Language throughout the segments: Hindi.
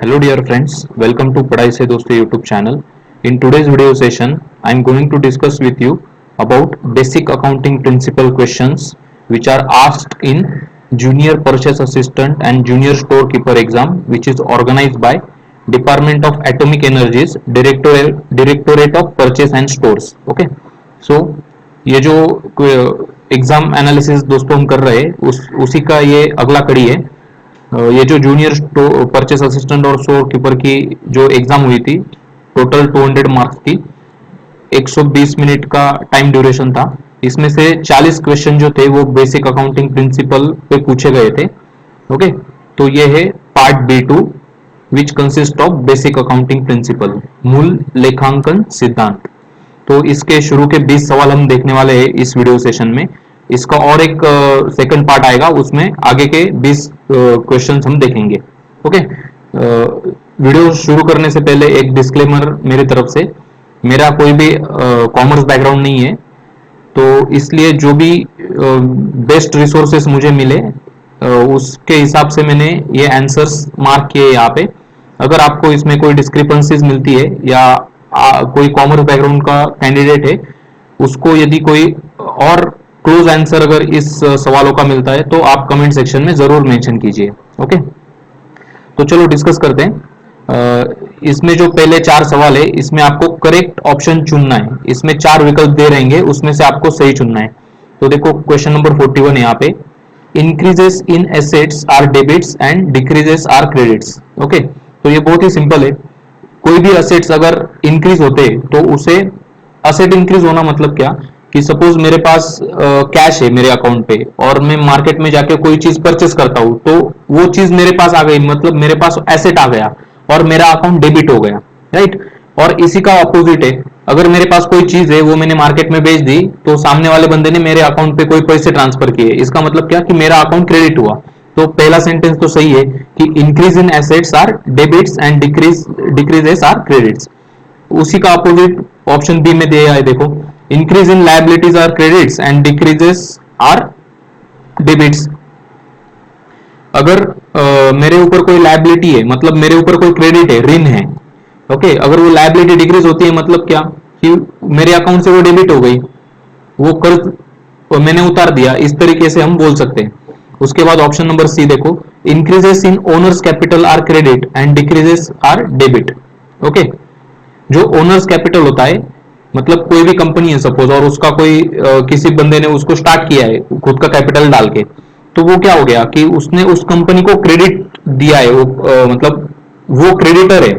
Hello dear friends, welcome to Padhai Se Dosti YouTube channel. In today's video session, I am going to discuss with you about basic accounting principle questions which are asked in Junior Purchase Assistant and Junior Storekeeper exam, which is organized by Department of Atomic Energies, Directorate of Purchase and Stores. Okay, so ये जो एग्जाम एनालिसिस दोस्तों हम कर रहे हैं उसी का ये अगला कड़ी है। ये जो जूनियर परचेस असिस्टेंट और स्टोर कीपर की जो एग्जाम हुई थी, टोटल 200 मार्क्स की, 120 मिनट का टाइम ड्यूरेशन था। इसमें से 40 क्वेश्चन जो थे वो बेसिक अकाउंटिंग प्रिंसिपल पे पूछे गए थे। ओके, तो ये है part B2 which consist of basic accounting principle, मूल लेखांकन सिद्धांत। तो इसके शुरू के 20 सवाल हम देखने वाले हैं इस वीडियो सेशन में। इसका और एक सेकंड पार्ट आएगा, उसमें आगे के 20 क्वेश्चंस हम देखेंगे। ओके, वीडियो शुरू करने से पहले एक डिस्क्लेमर मेरी तरफ से, मेरा कोई भी कॉमर्स बैकग्राउंड नहीं है, तो इसलिए जो भी बेस्ट रिसोर्सेस मुझे मिले उसके हिसाब से मैंने ये आंसर्स मार्क किए यहाँ पे। अगर आपको इसमें कोई डिस्क्रिपेंसीज मिलती है या कोई कॉमर्स बैकग्राउंड का कैंडिडेट है, उसको यदि कोई और क्लोज आंसर अगर इस सवालों का मिलता है तो आप कमेंट सेक्शन में जरूर मेंशन कीजिए। ओके, तो चलो डिस्कस करते हैं। इसमें जो पहले 4 सवाल है, इसमें आपको करेक्ट ऑप्शन चुनना है। इसमें 4 विकल्प दे रहेंगे, उसमें से आपको सही चुनना है। तो देखो क्वेश्चन नंबर 41 है यहाँ पे, increases in assets are debits and decreases are credits. Okay, तो ये बहुत ही सिंपल है। कोई भी असेट्स अगर इंक्रीज होते तो उसे, असेट इंक्रीज होना मतलब क्या कि सपोज मेरे पास कैश है मेरे अकाउंट पे और मैं मार्केट में जाके कोई चीज परचेस करता हूं, तो वो चीज मेरे पास आ गई, मतलब मेरे पास एसेट आ गया और मेरा अकाउंट डेबिट हो गया, राइट। और इसी का अपोजिट है, अगर मेरे पास कोई चीज है वो मैंने मार्केट में बेच दी तो सामने वाले बंदे ने मेरे अकाउंट पे कोई पैसे ट्रांसफर किए, इसका मतलब क्या कि मेरा अकाउंट क्रेडिट हुआ। तो पहला सेंटेंस तो सही है कि increase in assets are debits and decreases are credits. उसी का अपोजिट ऑप्शन बी में दिया है, देखो, increase in liabilities are credits and decreases are debits. अगर मेरे ऊपर कोई लायबिलिटी है, मतलब मेरे ऊपर कोई क्रेडिट है, ऋण है, ओके, अगर वो लायबिलिटी डिक्रीज होती है मतलब क्या कि मेरे अकाउंट से वो डेबिट हो गई, वो कर्ज मैंने उतार दिया, इस तरीके से हम बोल सकते हैं। उसके बाद ऑप्शन नंबर सी देखो, increases in owners capital are credit and decreases are debit. Okay, जो ओनर्स कैपिटल होता है, मतलब कोई भी कंपनी है सपोज और उसका कोई किसी बंदे ने उसको स्टार्ट किया है खुद का कैपिटल डाल के, तो वो क्या हो गया कि उसने उस कंपनी को क्रेडिट दिया है, मतलब वो क्रेडिटर है,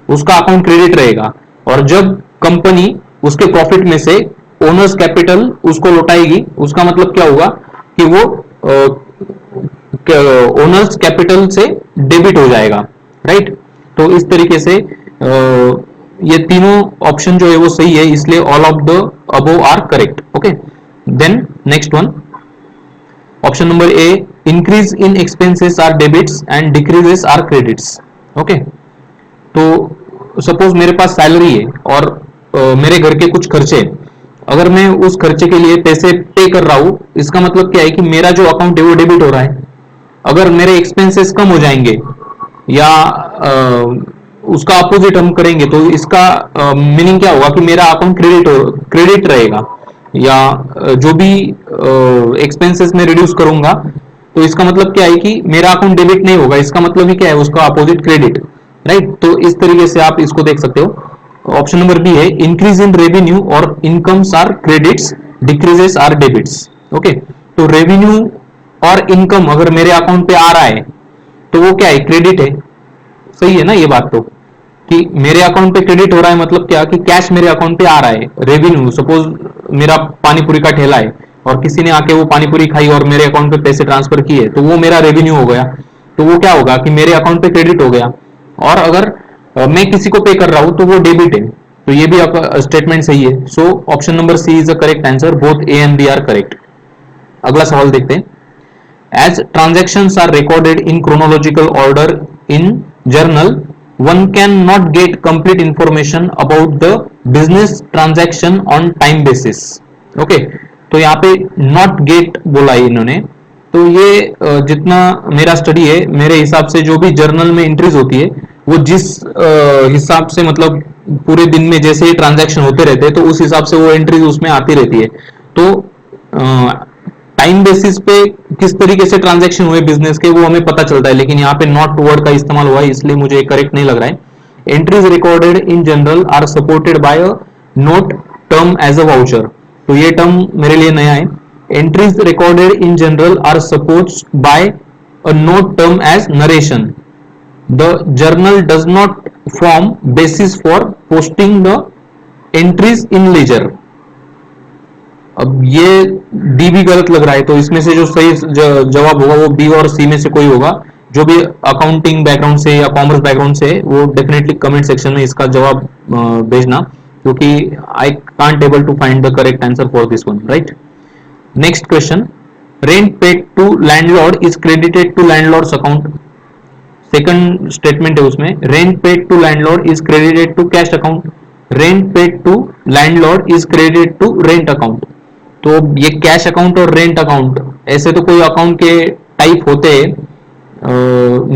उसका अकाउंट क्रेडिट रहेगा। और जब कंपनी उसके प्रॉफिट में से ओनर्स कैपिटल उसको लौटाएगी, उसका मतलब क्या होगा कि वो ओनर्स कैपिटल से डेबिट हो जाएगा, राइट। तो इस तरीके से ये तीनों ऑप्शन जो है वो सही है, इसलिए all of the above are correct. Okay, then next one, option number A, increase in expenses are debits and decreases are credits. Okay, तो सपोज मेरे पास सैलरी है और मेरे घर के कुछ खर्चे, अगर मैं उस खर्चे के लिए पैसे पे कर रहा हूं, इसका मतलब क्या है कि मेरा जो अकाउंट है वो डेबिट हो रहा है। अगर मेरे एक्सपेंसेस कम हो जाएंगे या उसका अपोजिट हम करेंगे तो इसका मीनिंग क्या होगा कि मेरा अकाउंट क्रेडिट रहेगा, या जो भी एक्सपेंसेस में रिड्यूस करूंगा तो इसका मतलब क्या है कि मेरा अकाउंट डेबिट नहीं होगा, इसका मतलब ही क्या है, उसका अपोजिट क्रेडिट, राइट। तो इस तरीके से आप इसको देख सकते हो। ऑप्शन नंबर बी है, इंक्रीज इन रेवेन्यू और incomes are credits, decreases are debits. Okay, तो रेवेन्यू और इनकम अगर मेरे अकाउंट पे आ रहा है तो वो क्या है, क्रेडिट है। सही है ना ये बात, तो कि मेरे अकाउंट पे क्रेडिट हो रहा है मतलब क्या कि कैश मेरे अकाउंट पे आ रहा है। रेवेन्यू, सपोज मेरा पानीपुरी का ठेला है और किसी ने आके वो पानीपुरी खाई और मेरे अकाउंट पे पैसे ट्रांसफर किए, तो वो मेरा रेवेन्यू हो गया, तो वो क्या होगा कि मेरे अकाउंट पे क्रेडिट हो गया। और अगर मैं किसी को पे कर रहा हूं तो वो डेबिट है, तो ये भी आपका स्टेटमेंट सही है। So option number C is the correct answer, both A and B are correct. अगला सवाल देखते हैं, as transactions are recorded in chronological order in journal, one can not get complete information about the business transaction on time basis. Okay, तो यहाँ पे not get बोला है इन्होंने, तो ये जितना मेरा स्टडी है, मेरे हिसाब से जो भी जर्नल में एंट्रीज होती है वो जिस हिसाब से मतलब पूरे दिन में जैसे ही ट्रांजैक्शन होते रहते हैं तो उस हिसाब से वो एंट्रीज उसमें आती रहती है। तो टाइम बेसिस पे किस तरीके से ट्रांजैक्शन हुए बिजनेस के वो हमें पता चलता है, लेकिन यहाँ पे नॉट वर्ड का इस्तेमाल हुआ है इसलिए मुझे करेक्ट नहीं लग रहा है। Entries recorded in journal are supported by a note term as a voucher. तो ये टर्म मेरे लिए नया है। Entries recorded in journal are supported by a note term as narration. The journal does not form basis for posting the entries in ledger। अब ये डी भी गलत लग रहा है, तो इसमें से जो सही जवाब होगा वो बी और सी में से कोई होगा। जो भी अकाउंटिंग बैकग्राउंड से या कॉमर्स बैकग्राउंड से वो डेफिनेटली कमेंट सेक्शन में इसका जवाब भेजना, क्योंकि I can't able to find the correct answer for this one, right. Next question, rent paid to landlord is credited to landlord's account. Second statement है उसमें, rent paid to landlord is credited to cash account, rent paid to landlord is credited to rent account. तो ये कैश अकाउंट और रेंट अकाउंट ऐसे तो कोई अकाउंट के टाइप होते हैं,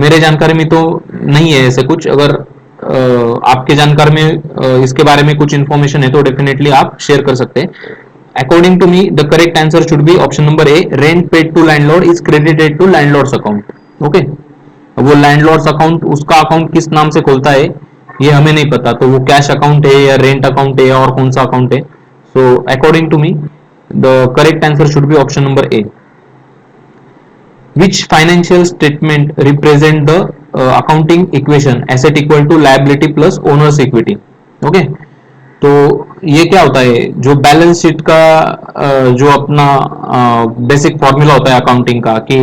मेरे जानकारी में तो नहीं है ऐसे कुछ। अगर आपके जानकारी में इसके बारे में कुछ इंफॉर्मेशन है तो डेफिनेटली आप शेयर कर सकते हैं। According to me the correct answer should be option number A, rent paid to landlord is credited to landlord's account. Okay, वो लैंडलॉर्ड्स अकाउंट उसका अकाउंट किस नाम से खोलता है ये हमें नहीं पता, तो वो कैश अकाउंट है या रेंट अकाउंट है और कौन सा अकाउंट है। So according to me the correct answer should be option number A. Which financial statement represent the accounting equation asset equal to liability plus owner's equity? Okay, तो ये क्या होता है, जो बैलेंस शीट का जो अपना बेसिक फॉर्मूला होता है अकाउंटिंग का कि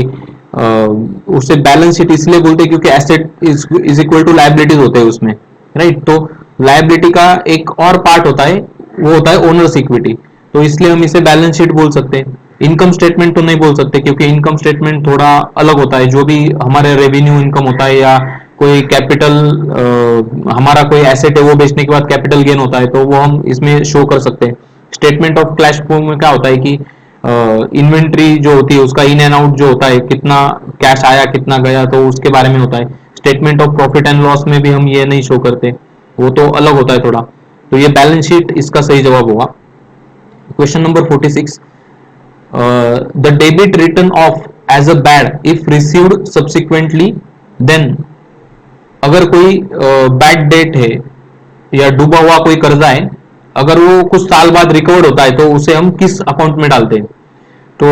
उससे बैलेंस शीट इसलिए बोलते हैं क्योंकि asset is equal to liabilities होते हैं उसमें, राइट। तो लायबिलिटी का एक और पार्ट होता है, वो होता है ओनर्स इक्विटी, तो इसलिए हम इसे बैलेंस शीट बोल सकते हैं। इनकम स्टेटमेंट तो नहीं बोल सकते क्योंकि इनकम स्टेटमेंट थोड़ा अलग होता है। जो भी हमारे रेवेन्यू इनकम होता है या कोई कैपिटल हमारा कोई एसेट है वो बेचने के बाद कैपिटल गेन होता है तो वो हम इसमें शो कर सकते हैं। स्टेटमेंट ऑफ कैश फ्लो में क्या होता है कि इन्वेंट्री जो होती है उसका इन एंड आउट जो होता है, कितना कैश आया कितना गया, तो उसके बारे में होता है। Statement of profit and loss में भी हम ये नहीं शो करते, वो तो अलग होता है थोड़ा। तो ये बैलेंस शीट इसका सही जवाब होगा। Question number 46, the debit return of as a bad if received subsequently then. अगर कोई बैड डेट है या डूबा हुआ कोई कर्जा है, अगर वो कुछ साल बाद रिकवर्ड होता है तो उसे हम किस अकाउंट में डालते हैं। तो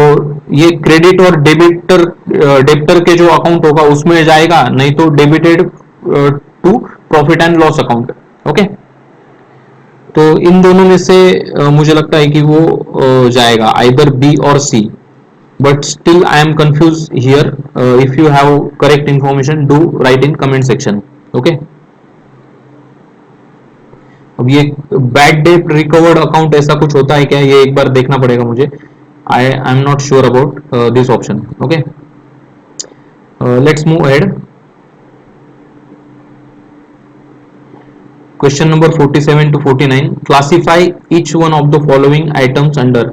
ये क्रेडिट और डेबिटर के जो अकाउंट होगा उसमें जाएगा, नहीं तो debited to profit and loss account. Okay, तो इन दोनों में से मुझे लगता है कि वो जाएगा आइदर बी और C, but still I am confuse here. If you have correct information do write in comment section. Okay, अब ये बैड डेट रिकवर्ड अकाउंट ऐसा कुछ होता है क्या, ये एक बार देखना पड़ेगा मुझे। I am not sure about this option. Okay, let's move ahead. Question number 47 to 49, classify each one of the following items under.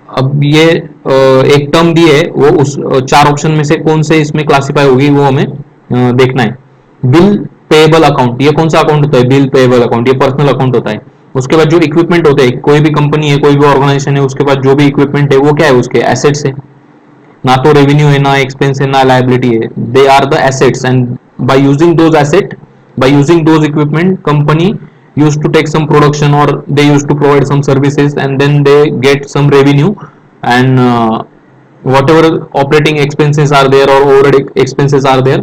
अब ये एक टर्म दी है, वो उस चार ऑप्शन में से कौन से इसमें क्लासिफाई होगी वो हमें देखना है। बिल पेएबल अकाउंट, ये कौन सा अकाउंट होता है, बिल पेएबल अकाउंट, ये पर्सनल अकाउंट होता है। उसके बाद जो इक्विपमेंट होते हैं, कोई भी कंपनी है कोई भी ऑर्गेनाइजेशन है उसके पास जो भी इक्विपमेंट है वो क्या है, उसके एसेट्स है। ना तो रेवेन्यू है ना एक्सपेंस है ना लायबिलिटी है, they are the assets and by using those asset by using those equipment company used to take some production or they used to provide some services and then they get some revenue and whatever operating expenses are there or overhead expenses are there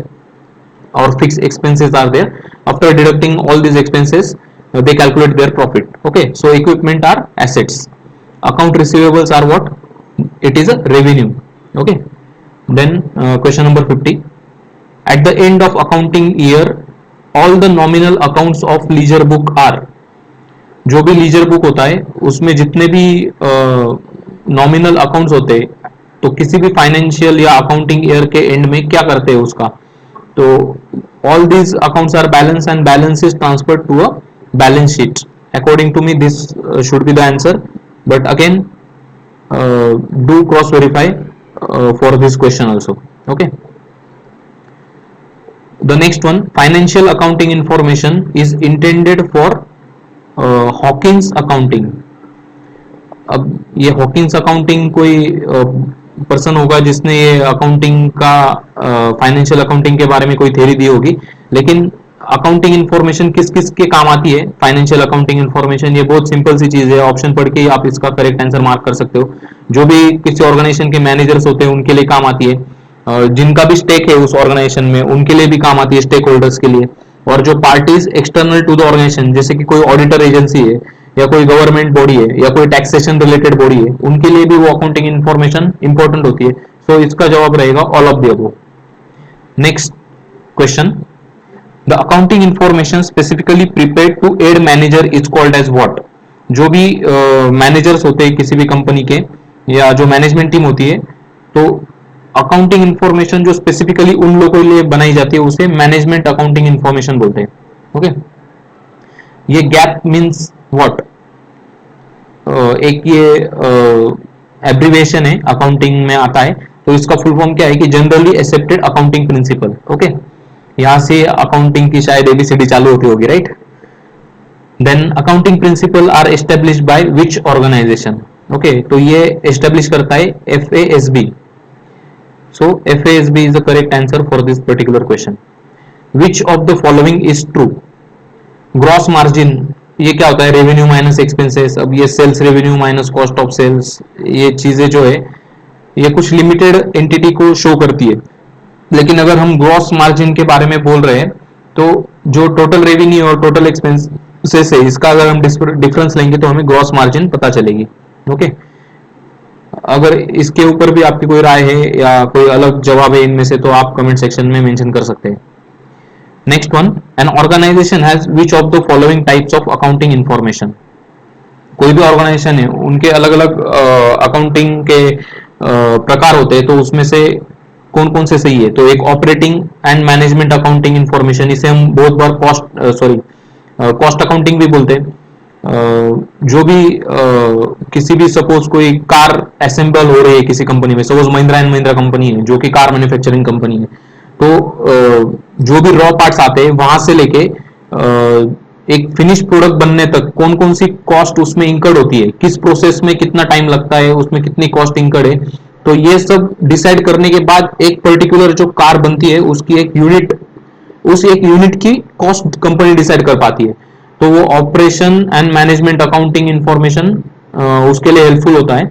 or fixed expenses are there, after deducting all these expenses they calculate their profit. Okay, so equipment are assets. Account receivables are what, it is a revenue. Okay, then question number 50, at the end of accounting year all the nominal accounts of ledger book are। जो भी लीजर बुक होता है उसमें जितने भी नॉमिनल अकाउंट्स होते हैं, तो किसी भी फाइनेंशियल या अकाउंटिंग ईयर के एंड में क्या करते हैं उसका, तो all these accounts are balance and balance is transferred to a balance sheet. According to me this should be the answer, but again do cross verify for this question also. Okay, The next one, financial accounting information is intended for Hawkins accounting. अब ये हॉकिंस अकाउंटिंग कोई पर्सन होगा जिसने ये अकाउंटिंग का फाइनेंशियल अकाउंटिंग के बारे में कोई थ्योरी दी होगी, लेकिन अकाउंटिंग इन्फॉर्मेशन किस किस के काम आती है? फाइनेंशियल अकाउंटिंग इन्फॉर्मेशन, ये बहुत सिंपल सी चीज है, ऑप्शन पढ़ के ही आप इसका करेक्ट आंसर मार्क कर सकते हो. जो भी किसी ऑर्गेनाइजेशन के मैनेजर्स होते हैं उनके लिए काम आती है, जिनका भी स्टेक है उस ऑर्गेनाइजेशन में उनके लिए भी काम आती है, स्टेक होल्डर्स के लिए. और जो parties external to the organization, जैसे कि कोई ऑडिटर एजेंसी है या कोई गवर्नमेंट बॉडी है या कोई टैक्सेशन रिलेटेड बॉडी है, उनके लिए भी वो अकाउंटिंग इन्फॉर्मेशन इंपॉर्टेंट होती है. सो इसका जवाब रहेगा all of the above. Next question, the accounting information specifically prepared to aid manager is called as what? जो भी मैनेजर्स होते हैं किसी भी कंपनी के या जो मैनेजमेंट टीम होती है, तो अकाउंटिंग इन्फॉर्मेशन जो स्पेसिफिकली उन लोगों के लिए बनाई जाती है उसे मैनेजमेंट अकाउंटिंग इन्फॉर्मेशन बोलते हैं. ओके, ये गैप मींस व्हाट? एक ये एब्रिविएशन है, अकाउंटिंग में आता है, तो इसका फुल फॉर्म क्या है कि generally accepted accounting principle. Okay, यहां से अकाउंटिंग की शायद एबीसीडी चालू होती होगी, right? Then accounting principle are established by which organization? Okay, तो ये एस्टेब्लिश करता है एफएएसबी. So FASB is the correct answer for this particular question. Which of the following is true? Gross margin, ये क्या होता है? Revenue minus expenses. अब ये sales revenue minus cost of sales, ये चीजें जो है ये कुछ लिमिटेड एंटिटी को शो करती है. लेकिन अगर हम ग्रॉस मार्जिन के बारे में बोल रहे हैं तो जो टोटल रेवेन्यू और टोटल एक्सपेंसेस है, इसका अगर हम डिफरेंस लेंगे तो हमें ग्रॉस मार्जिन पता चलेगी. ओके, अगर इसके ऊपर भी आपकी कोई राय है या कोई अलग जवाब है इनमें से, तो आप कमेंट सेक्शन में मेंशन कर सकते हैं. Next one, an organization has which of the following types of accounting information? कोई भी ऑर्गेनाइजेशन है, उनके अलग अलग अकाउंटिंग के प्रकार होते हैं, तो उसमें से कौन कौन से सही है? तो एक operating and management accounting information, इसे हम बहुत बार कॉस्ट अकाउंटिंग भी बोलते हैं. जो भी किसी भी सपोज कोई कार असेंबल हो रही है किसी कंपनी में, suppose Mahindra and Mahindra company है जो कि कार मैन्युफैक्चरिंग कंपनी है, तो जो भी रॉ पार्ट्स आते हैं वहां से लेके एक फिनिश प्रोडक्ट बनने तक कौन कौन सी कॉस्ट उसमें इंकर्ड होती है, किस प्रोसेस में कितना टाइम लगता है, उसमें कितनी कॉस्ट इंकर्ड है, तो ये सब डिसाइड करने के बाद एक पर्टिकुलर जो कार बनती है उसकी एक यूनिट की कॉस्ट कंपनी डिसाइड कर पाती है. तो वो operation and management accounting information उसके लिए हेल्पफुल होता है,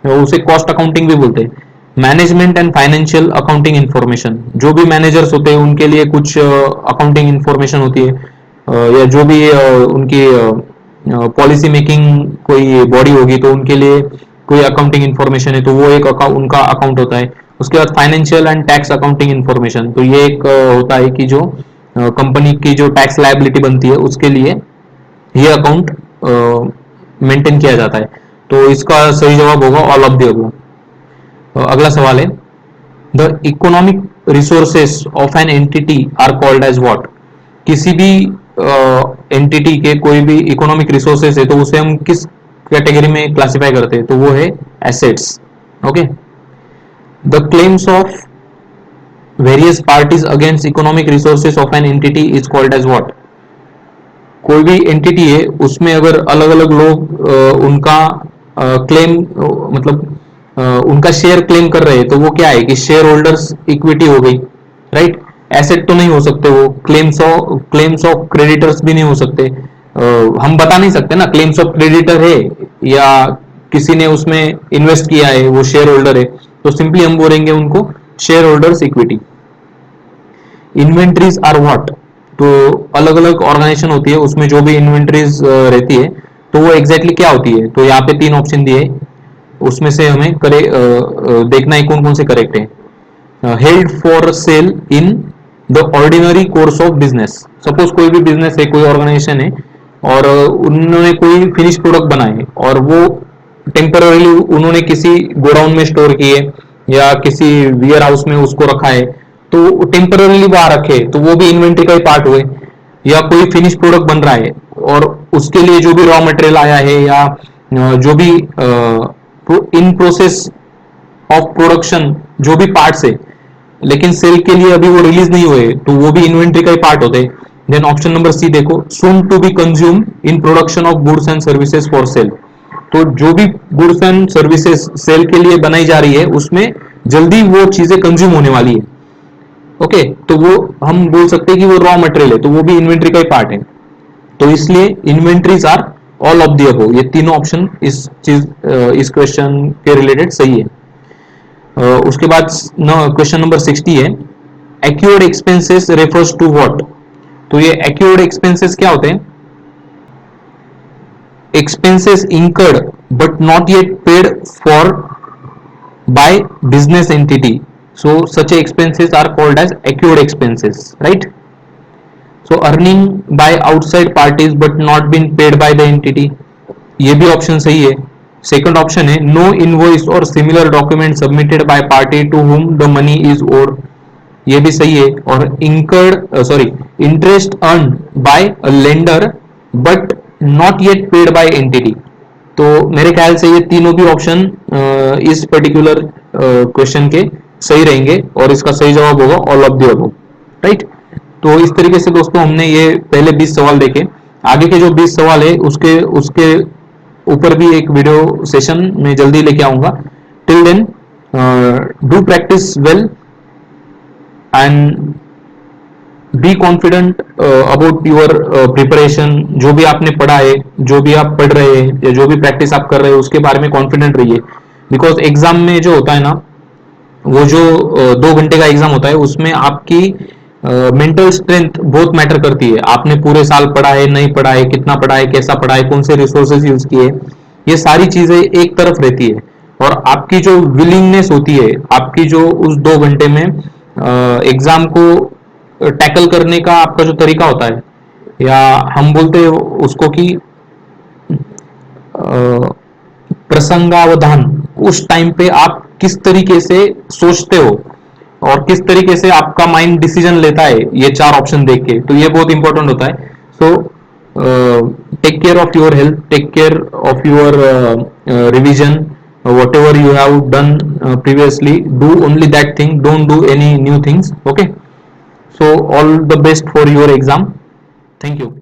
उसे कॉस्ट अकाउंटिंग भी बोलते हैं. Management and financial accounting information, जो भी मैनेजर्स होते हैं उनके लिए कुछ अकाउंटिंग इंफॉर्मेशन होती है, या जो भी उनकी पॉलिसी मेकिंग कोई बॉडी होगी तो उनके लिए कोई अकाउंटिंग इंफॉर्मेशन है, तो वो एक उनका अकाउंट होता है. उसके बाद financial and tax accounting information, तो ये एक होता है कि जो कंपनी की जो टैक्स लायबिलिटी बनती है उसके लिए ये अकाउंट मेंटेन किया जाता है. तो इसका सही जवाब होगा ऑल ऑफ द अबव. अगला सवाल है, the economic resources of an entity are called as what? किसी भी एंटिटी के कोई भी इकोनॉमिक रिसोर्सेस है तो उसे हम किस कैटेगरी में क्लासिफाई करते हैं? तो वो है assets. Okay, the claims of various parties against economic resources of an entity is called as what? कोई भी एंटिटी है उसमें अगर अलग अलग लोग उनका क्लेम मतलब उनका शेयर क्लेम कर रहे हैं तो वो क्या है कि शेयर होल्डर्स इक्विटी हो गई, राइट? एसेट तो नहीं हो सकते वो, क्लेम्स ऑफ क्रेडिटर्स भी नहीं हो सकते. हम बता नहीं सकते ना क्लेम्स ऑफ क्रेडिटर है या किसी ने उसमें इन्वेस्ट किया है, वो शेयर होल्डर है, तो सिंपली हम बोलेंगे उनको shareholders equity. Inventories are what? तो अलग अलग ऑर्गेनाइजेशन होती है उसमें जो भी इन्वेंट्रीज रहती है तो वो एग्जैक्टली क्या होती है? तो यहाँ पे 3 ऑप्शन दिए, उसमें से हमें देखना है कौन कौन से करेक्ट है. Held for sale in the ordinary course of business, suppose कोई भी बिजनेस है, कोई ऑर्गेनाइजेशन है और उन्होंने कोई फिनिश प्रोडक्ट बनाए और वो टेम्पररीली उन्होंने किसी गोडाउन में स्टोर किए या किसी वेयर हाउस में उसको रखा है, तो टेम्पररीली वहां रखे तो वो भी इन्वेंट्री का ही पार्ट हुए. या कोई फिनिश प्रोडक्ट बन रहा है और उसके लिए जो भी रॉ मटेरियल आया है या जो भी इन प्रोसेस ऑफ प्रोडक्शन जो भी पार्ट्स है लेकिन सेल के लिए अभी वो रिलीज नहीं हुए, तो वो भी इन्वेंट्री का ही पार्ट होते हैं। देन ऑप्शन नंबर सी देखो, soon to be consume in production of goods and services for sale. तो जो भी गुड्स एंड सर्विसेज सेल के लिए बनाई जा रही है उसमें जल्दी वो चीजें कंज्यूम होने वाली है। ओके, तो वो हम बोल सकते हैं कि वो रॉ मटेरियल है, तो वो भी इन्वेंट्री का ही पार्ट है। तो इसलिए inventories are all of the above. ये तीनों ऑप्शन इस क्वेश्चन के रिलेटेड सही है। उसके बाद क्वेश्चन नंबर 60 है, एक्यूर्ड एक्सपेंसेस रेफर्स टू व्हाट। तो ये एक्यूर्ड एक्सपेंसेस क्या होते हैं? Expenses incurred but not yet paid for by business entity, so such expenses are called as accrued expenses, right? So earning by outside parties but not been paid by the entity, ये भी ऑप्शन सही है। सेकंड ऑप्शन है, नो इनवॉइस और similar document submitted by party to whom the money is owed, ये भी सही है। और interest earn by a lender but not yet paid by entity. तो मेरे ख्याल से ये तीनों भी ऑप्शन इस पर्टिकुलर क्वेश्चन के सही रहेंगे और इसका सही जवाब होगा all of the above, right. तो इस तरीके से दोस्तों हमने ये पहले 20 सवाल देखे। आगे के जो 20 सवाल है उसके उसके ऊपर भी एक वीडियो सेशन में जल्दी लेके आऊंगा। Till then do practice well and be confident about your preparation. जो भी आपने पढ़ा है, जो भी आप पढ़ रहे हैं या जो भी प्रैक्टिस आप कर रहे हैं उसके बारे में कॉन्फिडेंट रहिए। बिकॉज एग्जाम में जो होता है ना, वो जो 2 घंटे का एग्जाम होता है उसमें आपकी मेंटल स्ट्रेंथ बहुत मैटर करती है। आपने पूरे साल पढ़ा है, नहीं पढ़ा है, कितना पढ़ा है, कैसा पढ़ा है, कौन से रिसोर्सेज यूज किए, ये सारी चीजें एक तरफ रहती है। और आपकी जो विलिंगनेस होती है, आपकी जो उस 2 घंटे में एग्जाम को टैकल करने का आपका जो तरीका होता है, या हम बोलते हैं उसको कि प्रसंगावधान, उस टाइम पे आप किस तरीके से सोचते हो और किस तरीके से आपका माइंड डिसीजन लेता है, ये 4 ऑप्शन देख के, तो ये बहुत इंपॉर्टेंट होता है। So take care of your health, take care of your revision, whatever you have done previously, do only that thing, don't do any new things. Okay, so all the best for your exam. Thank you.